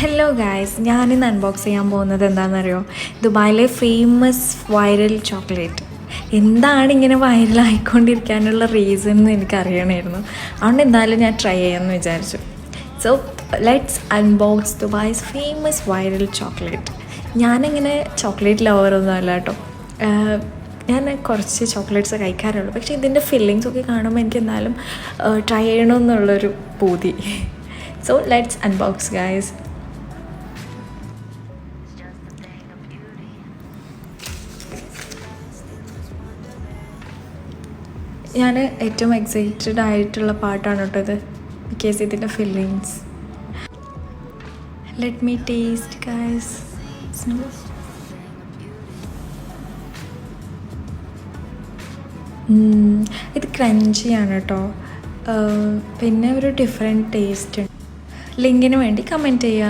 Hello guys, ഞാനിന്ന് unbox ചെയ്യാൻ പോകുന്നത് എന്താണെന്നറിയോ? ദുബായിലെ ഫേമസ് വൈറൽ ചോക്ലേറ്റ്. എന്താണ് ഇങ്ങനെ വൈറലായിക്കൊണ്ടിരിക്കാനുള്ള റീസൺ എന്ന് എനിക്കറിയണമായിരുന്നു. അതുകൊണ്ട് എന്തായാലും ഞാൻ ട്രൈ ചെയ്യാമെന്ന് വിചാരിച്ചു. So let's unbox Dubai's famous viral chocolate. ഞാനിങ്ങനെ ചോക്ലേറ്റ് ലവറൊന്നും അല്ല കേട്ടോ. ഞാൻ കുറച്ച് ചോക്ലേറ്റ്സ് കഴിക്കാറുള്ളൂ. പക്ഷേ ഇതിൻ്റെ ഫില്ലിങ്സ് ഒക്കെ കാണുമ്പോൾ എനിക്ക് എന്തായാലും ട്രൈ ചെയ്യണമെന്നുള്ളൊരു പൂതി. So let's unbox guys. ഞാൻ ഏറ്റവും എക്സൈറ്റഡ് ആയിട്ടുള്ള പാട്ടാണ് കേട്ടോ ഇത്, ബിക്കോസ് ഇതിൻ്റെ fillings. Let me taste guys. ഇത് ക്രഞ്ചിയാണ് കേട്ടോ. പിന്നെ ഒരു ഡിഫറെൻറ്റ് ടേസ്റ്റ് ഉണ്ട്. ലിങ്കിന് വേണ്ടി കമൻറ്റ് ചെയ്യുക.